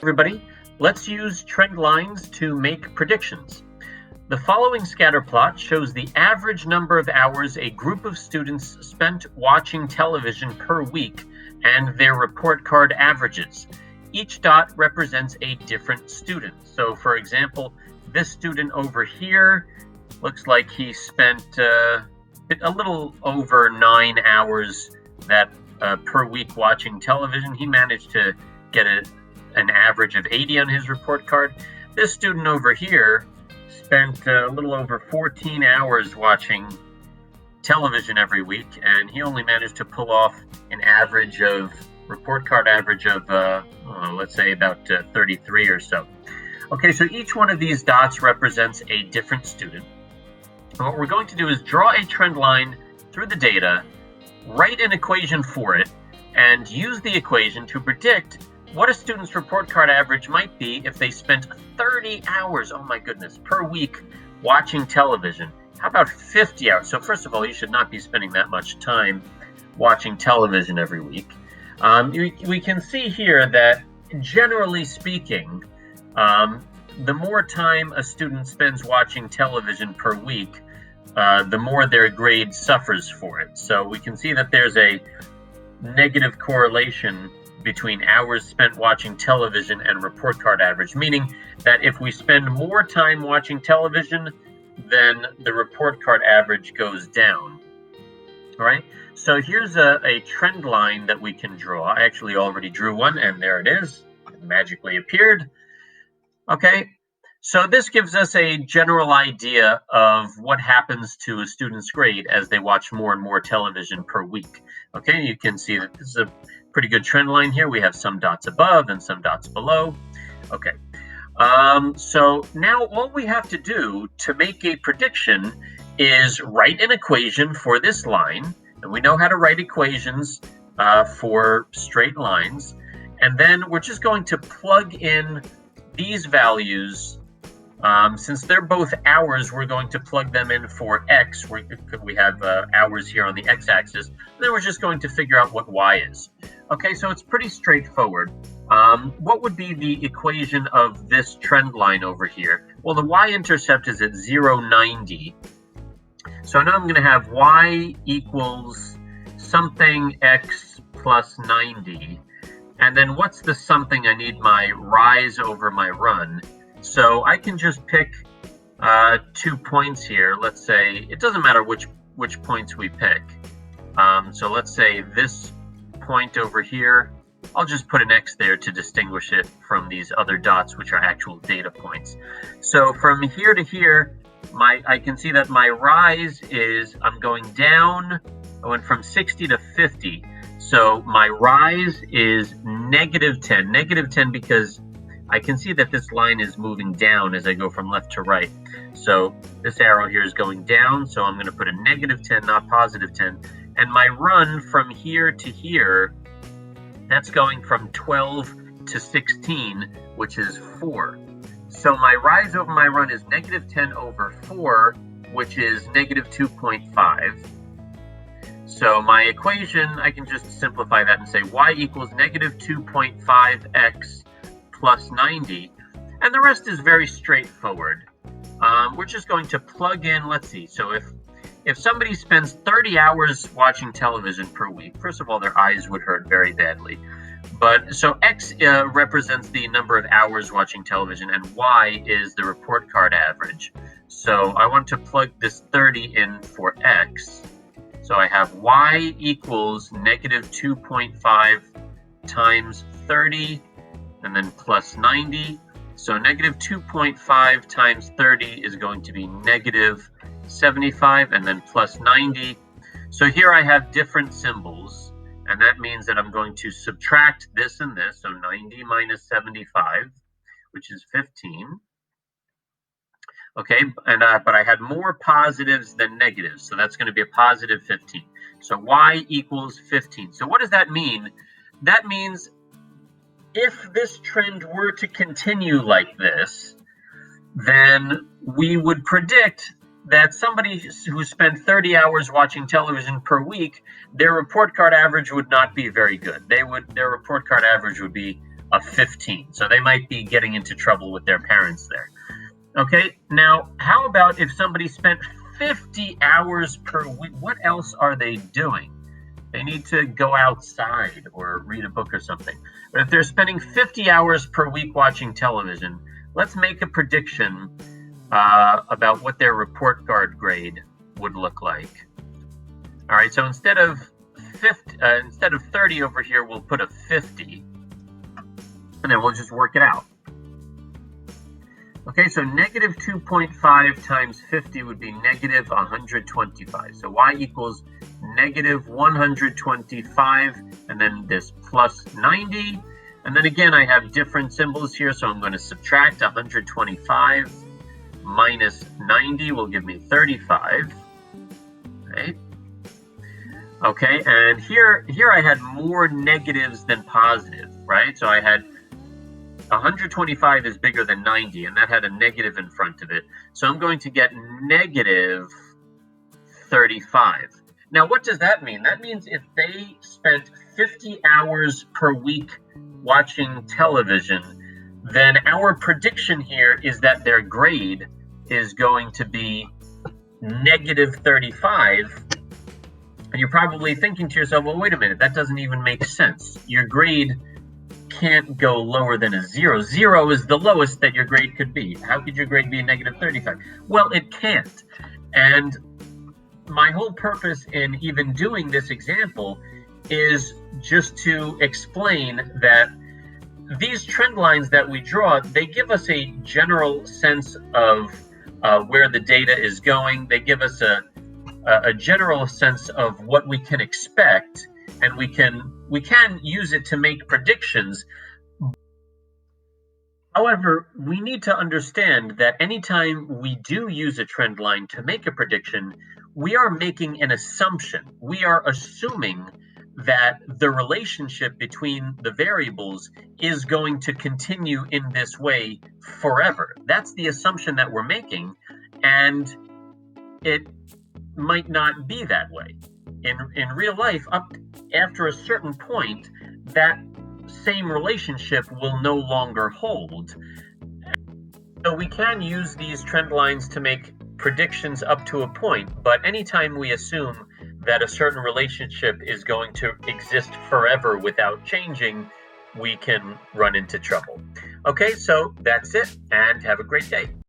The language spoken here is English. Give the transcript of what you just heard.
Everybody, let's use trend lines to make predictions. The following scatter plot shows the average number of hours a group of students spent watching television per week and their report card averages. Each dot represents a different student. So, for example, this student over here looks like he spent a little over 9 hours per week watching television. He managed to get an average of 80 on his report card. This student over here spent a little over 14 hours watching television every week, and he only managed to pull off an report card average of, let's say about 33 or so. Okay, so each one of these dots represents a different student. And what we're going to do is draw a trend line through the data, write an equation for it, and use the equation to predict what a student's report card average might be if they spent 30 hours, oh my goodness, per week watching television. How about 50 hours? So first of all, you should not be spending that much time watching television every week. We can see here that, generally speaking, the more time a student spends watching television per week, the more their grade suffers for it. So we can see that there's a negative correlation between hours spent watching television and report card average, meaning that if we spend more time watching television, then the report card average goes down. All right, so here's a trend line that we can draw. I actually already drew one, and there it is. It magically appeared. Okay, so this gives us a general idea of what happens to a student's grade as they watch more and more television per week. Okay, you can see that this is a pretty good trend line here. We have some dots above and some dots below. Okay, so now all we have to do to make a prediction is write an equation for this line. And we know how to write equations for straight lines. And then we're just going to plug in these values. Since they're both hours, we're going to plug them in for x. We have hours here on the x-axis. And then we're just going to figure out what y is. Okay, so it's pretty straightforward. What would be the equation of this trend line over here? Well, the y-intercept is at 0, 90. So now I'm going to have y equals something x plus 90. And then what's the something? I need my rise over my run. So I can just pick 2 points here. Let's say, it doesn't matter which points we pick. So let's say this point over here, I'll just put an X there to distinguish it from these other dots, which are actual data points. So from here to here, I can see that my rise is, I'm going down. I went from 60 to 50. So my rise is negative 10. Negative 10 because I can see that this line is moving down as I go from left to right. So this arrow here is going down. So I'm going to put a negative 10, not positive 10. And my run from here to here, that's going from 12 to 16, which is 4. So my rise over my run is negative 10 over 4, which is negative 2.5. So my equation, I can just simplify that and say y equals negative 2.5x plus 90. And the rest is very straightforward. We're just going to plug in, let's see. So if somebody spends 30 hours watching television per week, first of all, their eyes would hurt very badly. But so X represents the number of hours watching television, and Y is the report card average. So I want to plug this 30 in for X. So I have Y equals negative 2.5 times 30, and then plus 90. So negative 2.5 times 30 is going to be negative 75, and then plus 90. So here I have different symbols, and that means that I'm going to subtract this and this. So 90 minus 75, which is 15. Okay, and but I had more positives than negatives, so that's going to be a positive 15. So y equals 15. So what does that mean? That means if this trend were to continue like this, then we would predict that somebody who spent 30 hours watching television per week, their report card average would not be very good. Their report card average would be of 15. So they might be getting into trouble with their parents there. Okay, now how about if somebody spent 50 hours per week? What else are they doing? They need to go outside or read a book or something. But if they're spending 50 hours per week watching television, let's make a prediction about what their report card grade would look like. All right, so instead of 30 over here, we'll put a 50, and then we'll just work it out. Okay, so negative 2.5 times 50 would be negative 125. So y equals negative 125, and then this plus 90. And then again, I have different symbols here, so I'm going to subtract 125 minus 90 will give me 35. Right? Okay, and here I had more negatives than positive, right? So I had 125 is bigger than 90, and that had a negative in front of it. So I'm going to get negative 35. Now, what does that mean? That means if they spent 50 hours per week watching television, then our prediction here is that their grade is going to be negative 35. And you're probably thinking to yourself, well, wait a minute, that doesn't even make sense. Your grade can't go lower than a 0. 0 is the lowest that your grade could be. How could your grade be a negative 35? Well, it can't. And my whole purpose in even doing this example is just to explain that these trend lines that we draw, they give us a general sense of where the data is going. They give us a general sense of what we can expect, and we can use it to make predictions. However, we need to understand that anytime we do use a trend line to make a prediction, we are making an assumption. We are assuming that the relationship between the variables is going to continue in this way forever. That's the assumption that we're making, and it might not be that way. In real life, up after a certain point, that same relationship will no longer hold. So we can use these trend lines to make predictions up to a point, but anytime we assume that a certain relationship is going to exist forever without changing, we can run into trouble. Okay, so that's it, and have a great day.